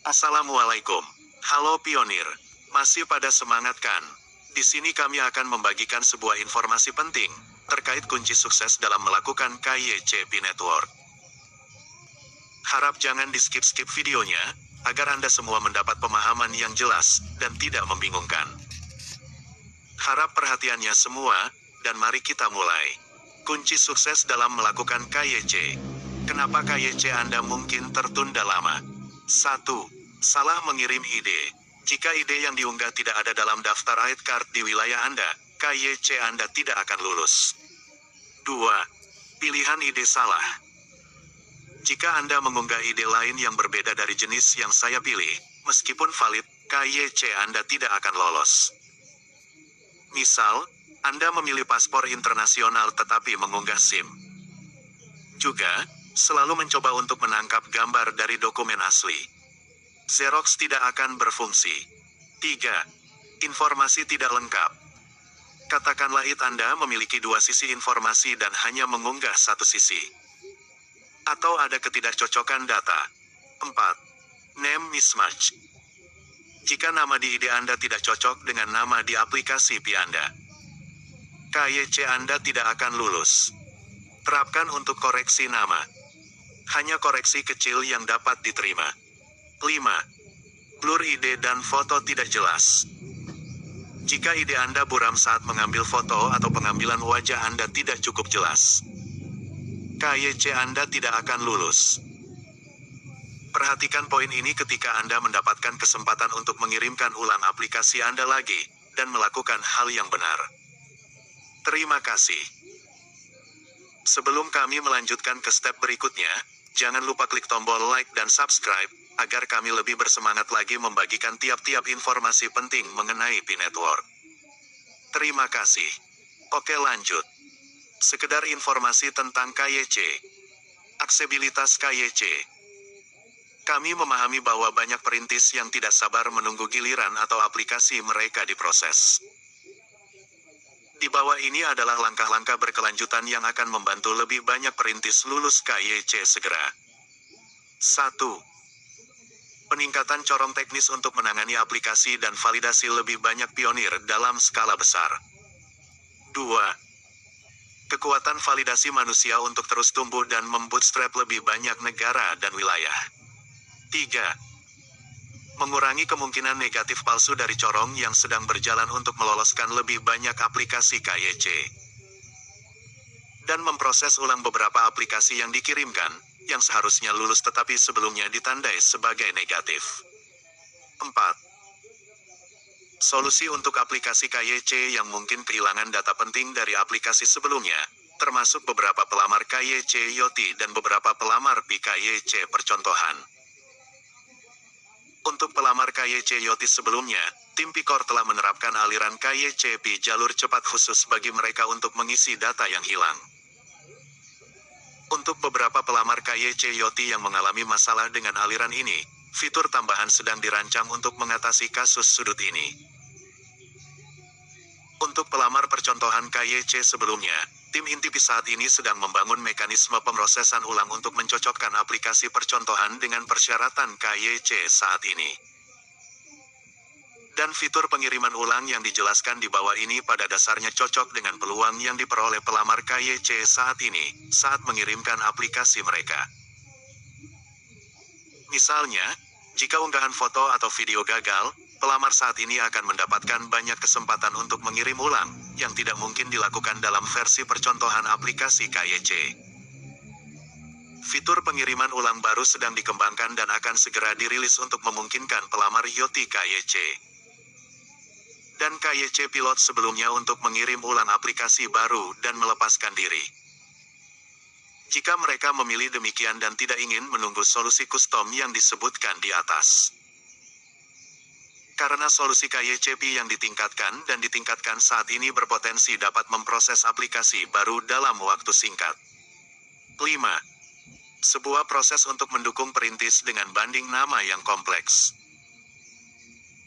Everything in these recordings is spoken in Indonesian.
Assalamualaikum. Halo pionir. Masih pada semangat kan? Di sini kami akan membagikan sebuah informasi penting terkait kunci sukses dalam melakukan KYCP Network. Harap jangan di-skip-skip videonya, agar Anda semua mendapat pemahaman yang jelas dan tidak membingungkan. Harap perhatiannya semua, dan mari kita mulai. Kunci sukses dalam melakukan KYC. Kenapa KYC Anda mungkin tertunda lama? 1. Salah mengirim ide. Jika ide yang diunggah tidak ada dalam daftar ID card di wilayah Anda, KYC Anda tidak akan lulus. 2. Pilihan ide salah. Jika Anda mengunggah ide lain yang berbeda dari jenis yang saya pilih, meskipun valid, KYC Anda tidak akan lolos. Misal, Anda memilih paspor internasional tetapi mengunggah SIM. Juga, selalu mencoba untuk menangkap gambar dari dokumen asli. Xerox tidak akan berfungsi. 3. Informasi tidak lengkap. Katakanlah Anda memiliki dua sisi informasi dan hanya mengunggah satu sisi. Atau ada ketidakcocokan data. 4. Name mismatch. Jika nama di ide Anda tidak cocok dengan nama di aplikasi Pi Anda, KYC Anda tidak akan lulus. Terapkan untuk koreksi nama. Hanya koreksi kecil yang dapat diterima. 5. Blur ide dan foto tidak jelas. Jika ide Anda buram saat mengambil foto atau pengambilan wajah Anda tidak cukup jelas, KYC Anda tidak akan lulus. Perhatikan poin ini ketika Anda mendapatkan kesempatan untuk mengirimkan ulang aplikasi Anda lagi, dan melakukan hal yang benar. Terima kasih. Sebelum kami melanjutkan ke step berikutnya, jangan lupa klik tombol like dan subscribe, agar kami lebih bersemangat lagi membagikan tiap-tiap informasi penting mengenai Pi Network. Terima kasih. Oke lanjut. Sekedar informasi tentang KYC. Aksesibilitas KYC. Kami memahami bahwa banyak perintis yang tidak sabar menunggu giliran atau aplikasi mereka diproses. Di bawah ini adalah langkah-langkah berkelanjutan yang akan membantu lebih banyak perintis lulus KYC segera. 1. Peningkatan corong teknis untuk menangani aplikasi dan validasi lebih banyak pionir dalam skala besar. 2. Kekuatan validasi manusia untuk terus tumbuh dan membootstrap lebih banyak negara dan wilayah. 3. Mengurangi kemungkinan negatif palsu dari corong yang sedang berjalan untuk meloloskan lebih banyak aplikasi KYC. Dan memproses ulang beberapa aplikasi yang dikirimkan, yang seharusnya lulus tetapi sebelumnya ditandai sebagai negatif. 4. Solusi untuk aplikasi KYC yang mungkin kehilangan data penting dari aplikasi sebelumnya, termasuk beberapa pelamar KYC YOTI dan beberapa pelamar Pi KYC percontohan. Untuk pelamar KYC YOTI sebelumnya, tim Picor telah menerapkan aliran KYC Pi jalur cepat khusus bagi mereka untuk mengisi data yang hilang. Untuk beberapa pelamar KYC YOTI yang mengalami masalah dengan aliran ini, fitur tambahan sedang dirancang untuk mengatasi kasus sudut ini. Untuk pelamar percontohan KYC sebelumnya, tim inti Pi saat ini sedang membangun mekanisme pemrosesan ulang untuk mencocokkan aplikasi percontohan dengan persyaratan KYC saat ini. Dan fitur pengiriman ulang yang dijelaskan di bawah ini pada dasarnya cocok dengan peluang yang diperoleh pelamar KYC saat ini, saat mengirimkan aplikasi mereka. Misalnya, jika unggahan foto atau video gagal, pelamar saat ini akan mendapatkan banyak kesempatan untuk mengirim ulang, yang tidak mungkin dilakukan dalam versi percontohan aplikasi KYC. Fitur pengiriman ulang baru sedang dikembangkan dan akan segera dirilis untuk memungkinkan pelamar YOTI KYC dan KYC pilot sebelumnya untuk mengirim ulang aplikasi baru dan melepaskan diri. Jika mereka memilih demikian dan tidak ingin menunggu solusi custom yang disebutkan di atas. Karena solusi KYCP yang ditingkatkan dan ditingkatkan saat ini berpotensi dapat memproses aplikasi baru dalam waktu singkat. 5. Sebuah proses untuk mendukung perintis dengan banding nama yang kompleks,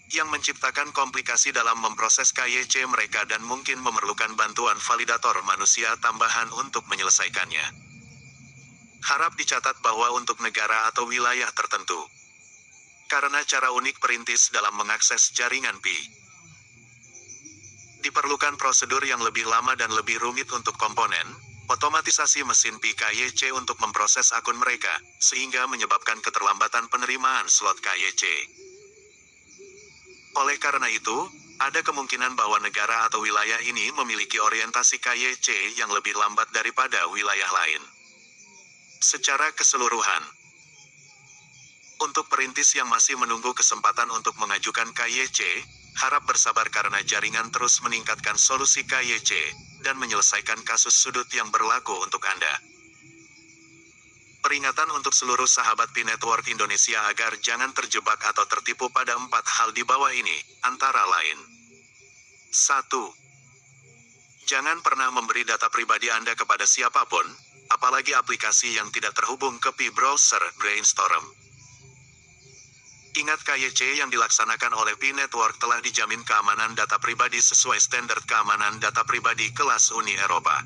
yang menciptakan komplikasi dalam memproses KYC mereka dan mungkin memerlukan bantuan validator manusia tambahan untuk menyelesaikannya. Harap dicatat bahwa untuk negara atau wilayah tertentu, Karena cara unik perintis dalam mengakses jaringan Pi. Diperlukan prosedur yang lebih lama dan lebih rumit untuk komponen, otomatisasi mesin Pi KYC untuk memproses akun mereka, sehingga menyebabkan keterlambatan penerimaan slot KYC. Oleh karena itu, ada kemungkinan bahwa negara atau wilayah ini memiliki orientasi KYC yang lebih lambat daripada wilayah lain. Secara keseluruhan, untuk perintis yang masih menunggu kesempatan untuk mengajukan KYC, harap bersabar karena jaringan terus meningkatkan solusi KYC, dan menyelesaikan kasus sudut yang berlaku untuk Anda. Peringatan untuk seluruh sahabat Pi Network Indonesia agar jangan terjebak atau tertipu pada 4 hal di bawah ini, antara lain. 1. Jangan pernah memberi data pribadi Anda kepada siapapun, apalagi aplikasi yang tidak terhubung ke Pi Browser Brainstorm. Ingat, KYC yang dilaksanakan oleh Pi Network telah dijamin keamanan data pribadi sesuai standar keamanan data pribadi kelas Uni Eropa.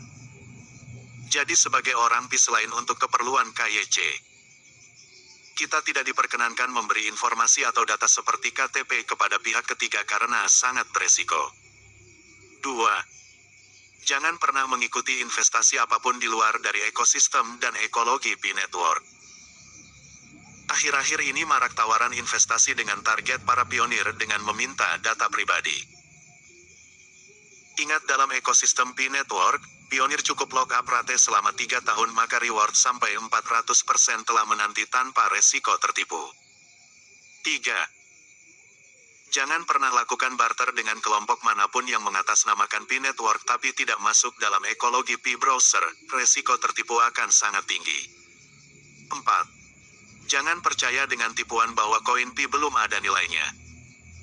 Jadi sebagai orang Pi selain untuk keperluan KYC, kita tidak diperkenankan memberi informasi atau data seperti KTP kepada pihak ketiga karena sangat beresiko. 2. Jangan pernah mengikuti investasi apapun di luar dari ekosistem dan ekologi Pi Network. Akhir-akhir ini marak tawaran investasi dengan target para pionir dengan meminta data pribadi. Ingat, dalam ekosistem Pi Network, pionir cukup lock up rate selama 3 tahun maka reward sampai 400% telah menanti tanpa resiko tertipu. 3. Jangan pernah lakukan barter dengan kelompok manapun yang mengatasnamakan Pi Network tapi tidak masuk dalam ekologi Pi Browser, resiko tertipu akan sangat tinggi. 4. Jangan percaya dengan tipuan bahwa koin Pi belum ada nilainya.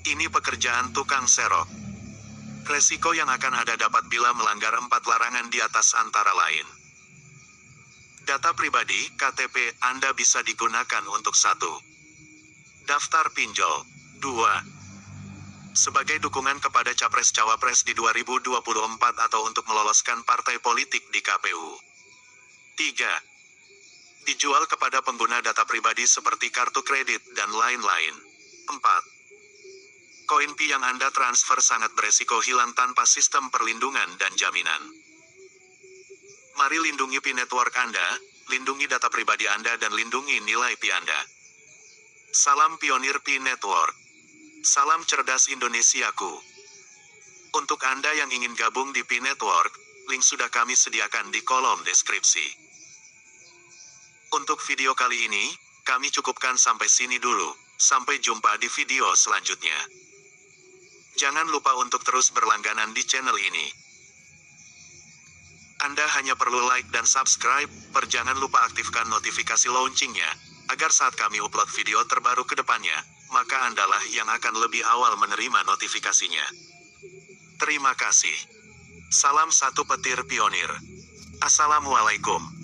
Ini pekerjaan tukang serok. Resiko yang akan Anda dapat bila melanggar 4 larangan di atas antara lain. Data pribadi, KTP, Anda bisa digunakan untuk 1. Daftar pinjol. 2. Sebagai dukungan kepada Capres-Cawapres di 2024 atau untuk meloloskan partai politik di KPU. 3. Dijual kepada pengguna data pribadi seperti kartu kredit dan lain-lain. 4. Koin Pi yang Anda transfer sangat beresiko hilang tanpa sistem perlindungan dan jaminan. Mari lindungi Pi Network Anda, lindungi data pribadi Anda dan lindungi nilai Pi Anda. Salam pionir Pi Network. Salam cerdas Indonesiaku. Untuk Anda yang ingin gabung di Pi Network, link sudah kami sediakan di kolom deskripsi. Untuk video kali ini, kami cukupkan sampai sini dulu. Sampai jumpa di video selanjutnya. Jangan lupa untuk terus berlangganan di channel ini. Anda hanya perlu like dan subscribe, jangan lupa aktifkan notifikasi launchingnya, agar saat kami upload video terbaru ke depannya, maka Andalah yang akan lebih awal menerima notifikasinya. Terima kasih. Salam satu petir pionir. Assalamualaikum.